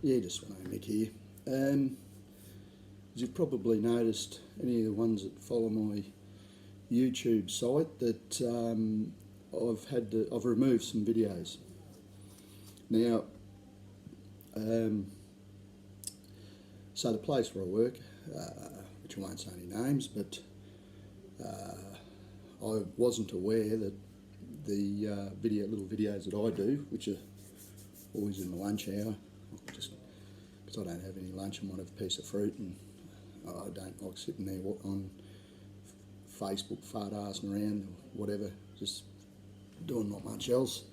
Yeah, just Sveno Mick here. As you've probably noticed, any of the ones that follow my YouTube site, that I've removed some videos. Now, so the place where I work, which I won't say any names, but I wasn't aware that the little videos that I do, which are always in the lunch hour, just because I don't have any lunch, I might have a piece of fruit, and I don't like sitting there on Facebook fart-arsing around or whatever, just doing not much else.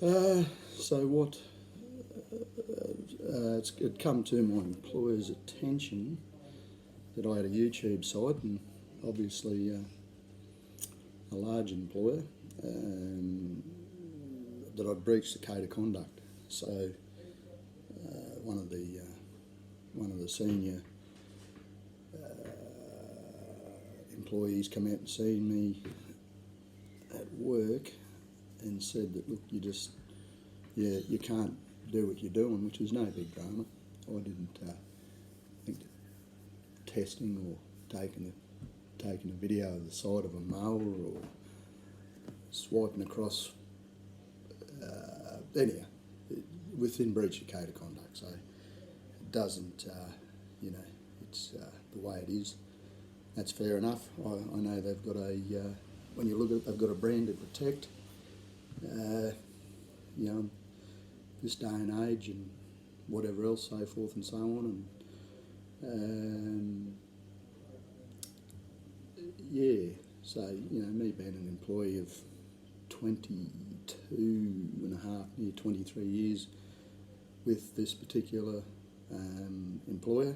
So what, it come to my employer's attention that I had a YouTube site, and obviously a large employer, that I'd breached the code of conduct. So one of the senior employees come out and seen me at work and said that, look, you can't do what you're doing, which is no big drama. I didn't think that testing or taking a video of the side of a mower or swiping across, anyhow, within breach of code of conduct. So it doesn't, it's the way it is. That's fair enough. I know they've got when you look at it, they've got a brand to protect. This day and age and whatever else, so forth and so on. And so, me being an employee of 22 and a half, near 23 years with this particular employer,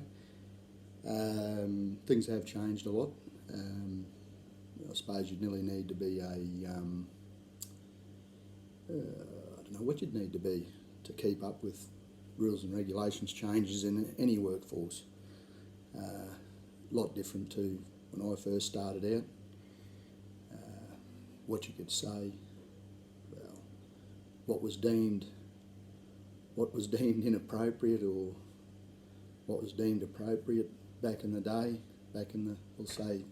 things have changed a lot. I suppose you'd nearly need to be I don't know what you'd need to be to keep up with rules and regulations changes in any workforce. A lot different to when I first started out. What you could say, well, what was deemed inappropriate or what was deemed appropriate back in the day, we'll say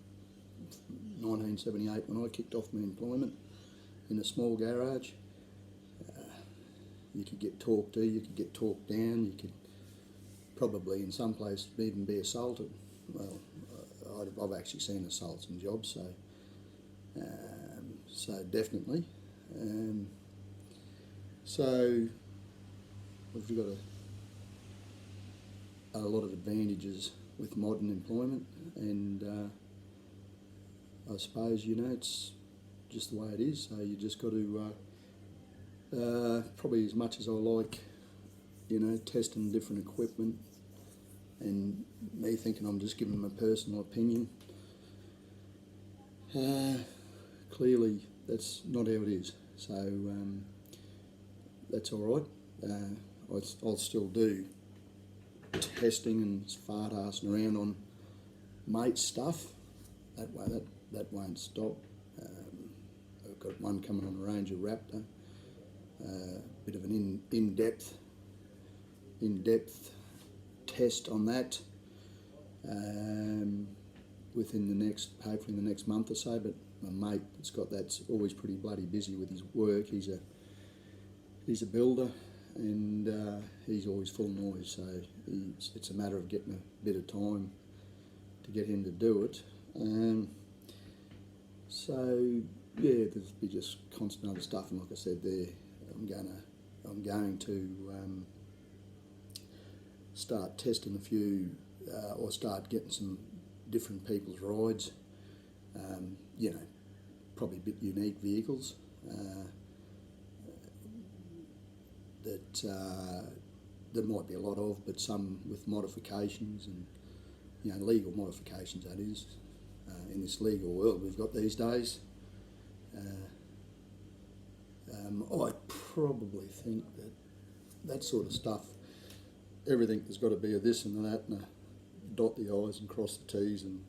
1978, when I kicked off my employment in a small garage. You could get talked to, you could get talked down, you could probably in some places even be assaulted. Well, I've actually seen assaults in jobs, so definitely. So we've got a lot of advantages with modern employment, and I suppose, it's just the way it is. So you just got to, probably as much as I like, testing different equipment and me thinking I'm just giving my personal opinion, clearly that's not how it is. So that's all right. I'll still do testing and fart-arsing around on mate's stuff. That won't stop. I've got one coming on the Ranger Raptor. Bit of an in-depth test on that hopefully in the next month or so. But my mate that's always pretty bloody busy with his work. He's a builder, and he's always full noise. So it's a matter of getting a bit of time to get him to do it. So there'll be just constant other stuff, and like I said there, I'm going to start testing a few, or start getting some different people's rides. Probably a bit unique vehicles that there might be a lot of, but some with modifications and legal modifications, that is, in this legal world we've got these days. I probably think that sort of stuff, everything has got to be a this and a that, and a dot the I's and cross the T's, and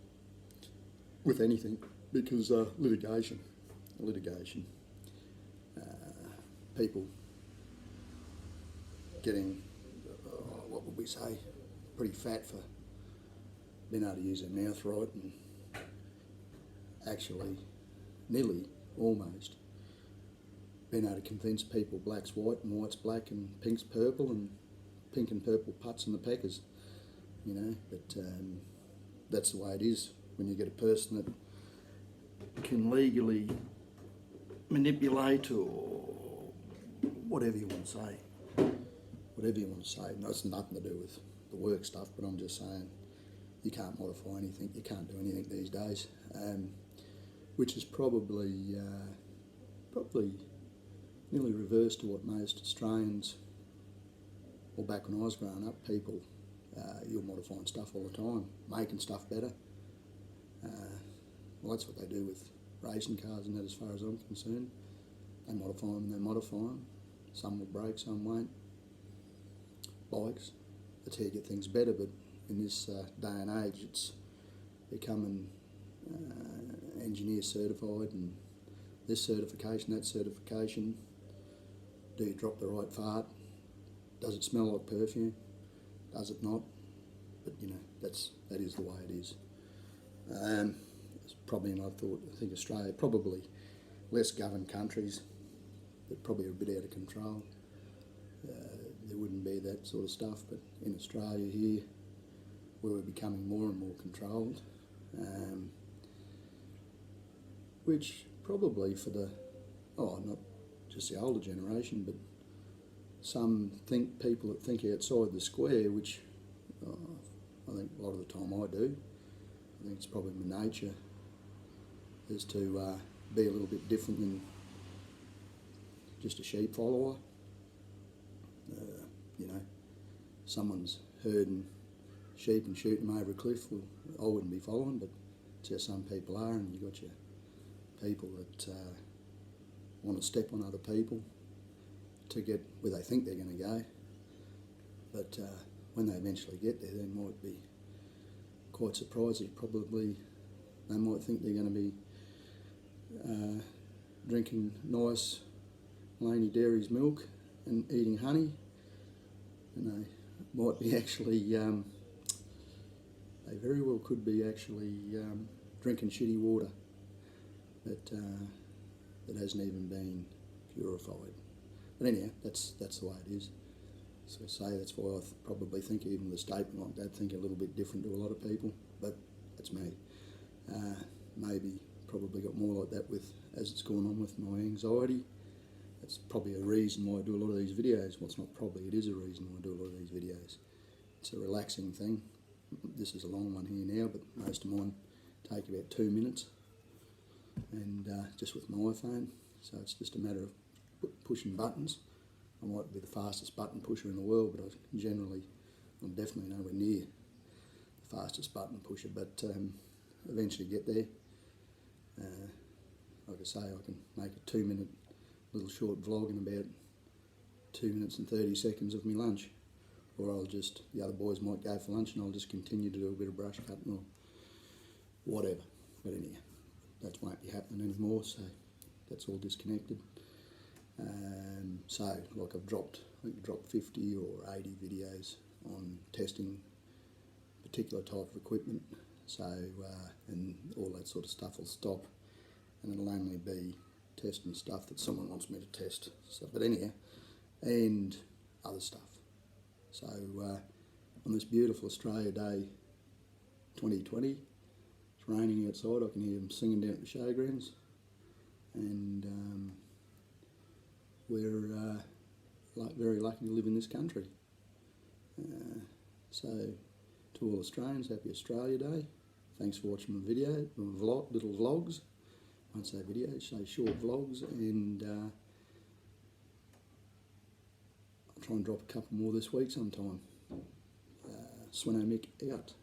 with anything, because litigation, people getting would we say, pretty fat for being able to use their mouth right, and actually nearly almost being able to convince people black's white and white's black and pink's purple and pink and purple putts in the peckers, you know. But that's the way it is when you get a person that can legally manipulate, or whatever you want to say. Whatever you want to say. No, it's nothing to do with the work stuff, but I'm just saying you can't modify anything, you can't do anything these days, which is probably nearly reverse to what most Australians, or back when I was growing up, people, you're modifying stuff all the time, making stuff better. Well, that's what they do with racing cars and that, as far as I'm concerned. They modify them and they modify them. Some will break, some won't. Bikes, that's how you get things better, but in this day and age, it's becoming engineer certified and this certification, that certification. Do you drop the right fart? Does it smell like perfume? Does it not? But you know, that is the way it is. It's probably, and I think Australia, probably less governed countries, but probably a bit out of control. There wouldn't be that sort of stuff, but in Australia here, where we're becoming more and more controlled, which probably for the, not just the older generation, but some people that think outside the square, which I think a lot of the time I do. I think it's probably my nature is to be a little bit different than just a sheep follower. You know, someone's herding sheep and shooting them over a cliff, well, I wouldn't be following, but it's how some people are, and you've got your people that want to step on other people to get where they think they're going to go, but when they eventually get there, they might be quite surprised that they might think they're going to be drinking nice Maleny dairy's milk and eating honey, and they might be actually, they very well could be actually drinking shitty water that hasn't even been purified. But anyhow, that's the way it is. So I say that's why I probably think even the statement like that, think a little bit different to a lot of people, but that's me. Maybe probably got more like that as it's gone on with my anxiety. That's probably a reason why I do a lot of these videos. Well, it's not probably, it is a reason why I do a lot of these videos. It's a relaxing thing. This is a long one here now, but most of mine take about 2 minutes, and just with my iPhone, so it's just a matter of pushing buttons. I might be the fastest button pusher in the world, but I'm definitely nowhere near the fastest button pusher, but eventually get there. Like I say, I can make a 2 minute little short vlog in about 2 minutes and 30 seconds of my lunch, or the other boys might go for lunch and I'll just continue to do a bit of brush cutting or whatever. But anyhow, that won't be happening anymore, so that's all disconnected. So like I think I've dropped 50 or 80 videos on testing particular type of equipment, so and all that sort of stuff will stop, and it'll only be testing stuff that someone wants me to test. So, but anyhow, and other stuff. So on this beautiful Australia Day 2020, it's raining outside, I can hear them singing down at the showgrounds, and we're very lucky to live in this country. So to all Australians, happy Australia Day. Thanks for watching my video, my little vlogs. I won't say videos, say short vlogs, and I'll try and drop a couple more this week sometime. Sveno Mick out.